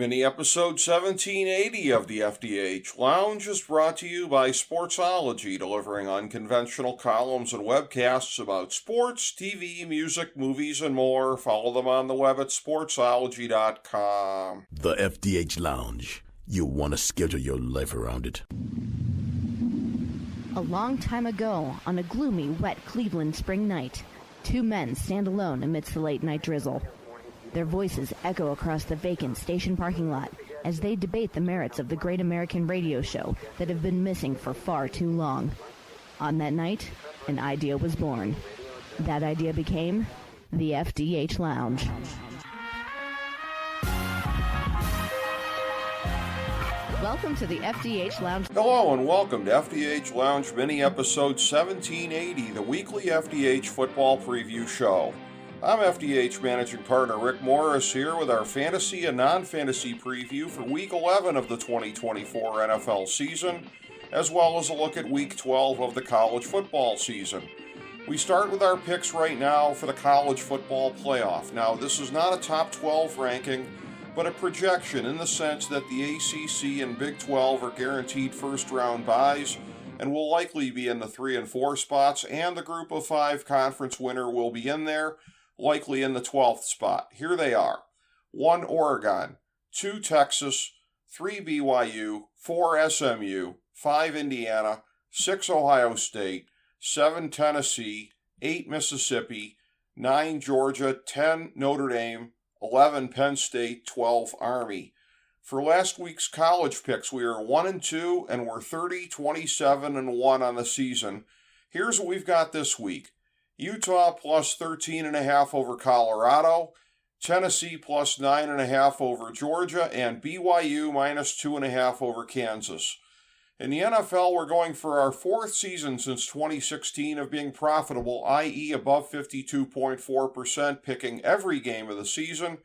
Mini episode 1780 of the FDH Lounge is brought to you by Sportsology, delivering unconventional columns and webcasts about sports, TV, music, movies, and more. Follow them on the web at sportsology.com. The FDH Lounge. You'll want to schedule your life around it. A long time ago, on a gloomy, wet Cleveland spring night, two men stand alone amidst the late-night drizzle. Their voices echo across the vacant station parking lot as they debate the merits of the great American radio show that have been missing for far too long. On that night, an idea was born. That idea became the FDH Lounge. Welcome to the FDH Lounge. Hello and welcome to FDH Lounge Mini Episode 1780, the weekly FDH football preview show. I'm FDH Managing Partner Rick Morris here with our fantasy and non-fantasy preview for Week 11 of the 2024 NFL season, as well as a look at Week 12 of the college football season. We start with our picks right now for the college football playoff. Now, this is not a top 12 ranking, but a projection in the sense that the ACC and Big 12 are guaranteed first-round byes and will likely be in the 3 and 4 spots, and the Group of 5 conference winner will be in there, likely in the 12th spot. Here they are: 1 Oregon, 2 Texas, 3 BYU, 4 SMU, 5 Indiana, 6 Ohio State, 7 Tennessee, 8 Mississippi, 9 Georgia, 10 Notre Dame, 11 Penn State, 12 Army. For last week's college picks, we are 1-2 and we're 30, 27, and 1 on the season. Here's what we've got this week: Utah plus 13.5 over Colorado, Tennessee plus 9.5 over Georgia, and BYU minus 2.5 over Kansas. In the NFL, we're going for our 4th season since 2016 of being profitable, i.e. above 52.4%, picking every game of the season.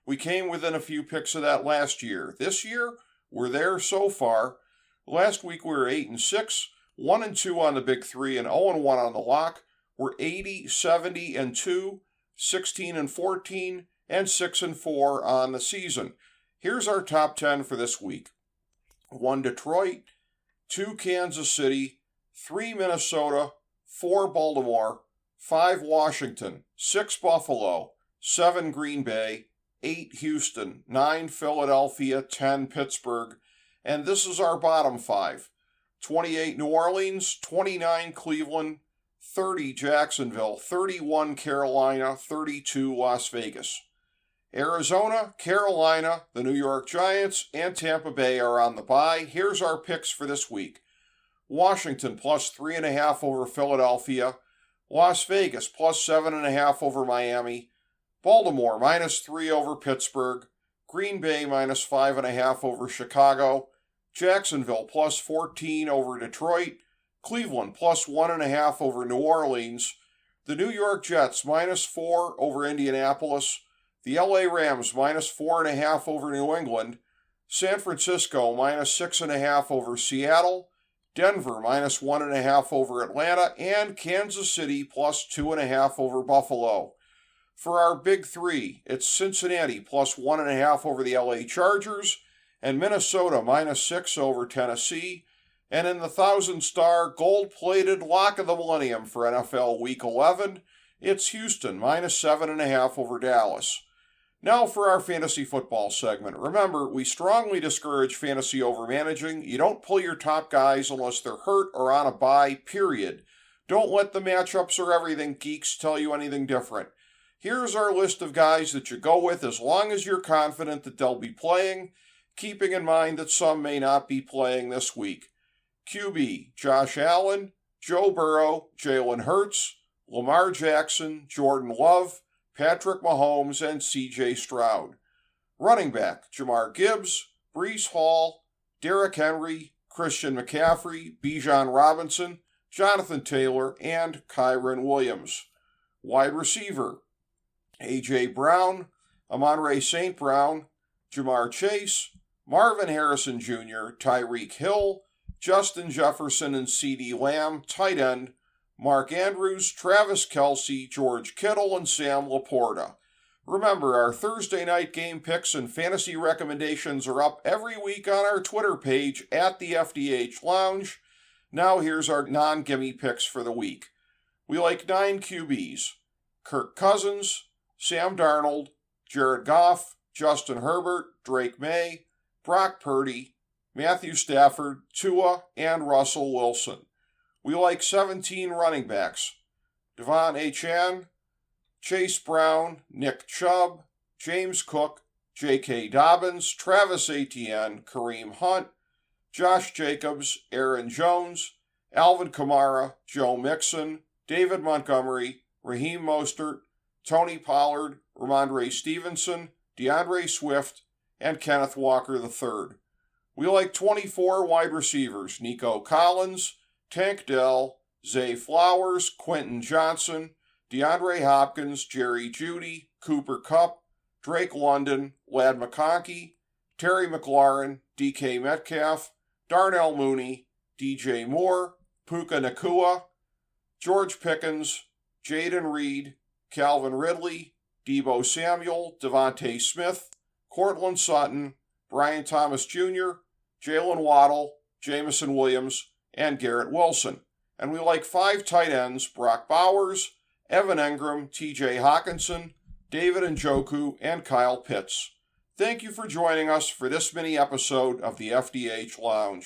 We came within a few picks of that last year. This year, we're there so far. Last week we were 8-6, 1-2 on the Big 3, and 0-1 on the lock. We're 80, 70, and 2, 16 and 14, and 6 and 4 on the season. Here's our top 10 for this week: 1 Detroit, 2 Kansas City, 3 Minnesota, 4 Baltimore, 5 Washington, 6 Buffalo, 7 Green Bay, 8 Houston, 9 Philadelphia, 10 Pittsburgh, and this is our bottom 5: 28 New Orleans, 29 Cleveland, 30 Jacksonville, 31 Carolina, 32 Las Vegas. Arizona, Carolina, the New York Giants, and Tampa Bay are on the bye. Here's our picks for this week: Washington plus 3.5 over Philadelphia, Las Vegas plus 7.5 over Miami, Baltimore minus 3 over Pittsburgh, Green Bay minus 5.5 over Chicago, Jacksonville plus 14 over Detroit, Cleveland plus 1.5 over New Orleans, the New York Jets minus 4 over Indianapolis, the LA Rams minus 4.5 over New England, San Francisco minus 6.5 over Seattle, Denver minus 1.5 over Atlanta, and Kansas City plus 2.5 over Buffalo. For our Big 3, it's Cincinnati plus 1.5 over the LA Chargers, and Minnesota minus 6 over Tennessee. And in the 1,000-star gold-plated lock of the millennium for NFL Week 11, it's Houston minus 7.5 over Dallas. Now for our fantasy football segment. Remember, we strongly discourage fantasy overmanaging. You don't pull your top guys unless they're hurt or on a bye, period. Don't let the matchups or everything geeks tell you anything different. Here's our list of guys that you go with as long as you're confident that they'll be playing, keeping in mind that some may not be playing this week. QB, Josh Allen, Joe Burrow, Jalen Hurts, Lamar Jackson, Jordan Love, Patrick Mahomes, and C.J. Stroud. Running back, Jahmyr Gibbs, Breece Hall, Derrick Henry, Christian McCaffrey, Bijan Robinson, Jonathan Taylor, and Kyren Williams. Wide receiver, A.J. Brown, Amon-Ra St. Brown, Jamar Chase, Marvin Harrison Jr., Tyreek Hill, Justin Jefferson and CeeDee Lamb. Tight end, Mark Andrews, Travis Kelce, George Kittle, and Sam Laporta. Remember, our Thursday night game picks and fantasy recommendations are up every week on our Twitter page at the FDH Lounge. Now here's our non-gimme picks for the week. We like 9 QBs: Kirk Cousins, Sam Darnold, Jared Goff, Justin Herbert, Drake May, Brock Purdy, Matthew Stafford, Tua, and Russell Wilson. We like 17 running backs: Devon Achane, Chase Brown, Nick Chubb, James Cook, J.K. Dobbins, Travis Etienne, Kareem Hunt, Josh Jacobs, Aaron Jones, Alvin Kamara, Joe Mixon, David Montgomery, Raheem Mostert, Tony Pollard, Ramondre Stevenson, DeAndre Swift, and Kenneth Walker III. We like 24 wide receivers: Nico Collins, Tank Dell, Zay Flowers, Quentin Johnson, DeAndre Hopkins, Jerry Jeudy, Cooper Kupp, Drake London, Ladd McConkey, Terry McLaurin, DK Metcalf, Darnell Mooney, DJ Moore, Puka Nacua, George Pickens, Jaden Reed, Calvin Ridley, Deebo Samuel, Devontae Smith, Cortland Sutton, Brian Thomas Jr., Jalen Waddle, Jamison Williams, and Garrett Wilson. And we like 5 tight ends: Brock Bowers, Evan Engram, TJ Hawkinson, David Njoku, and Kyle Pitts. Thank you for joining us for this mini episode of the FDH Lounge.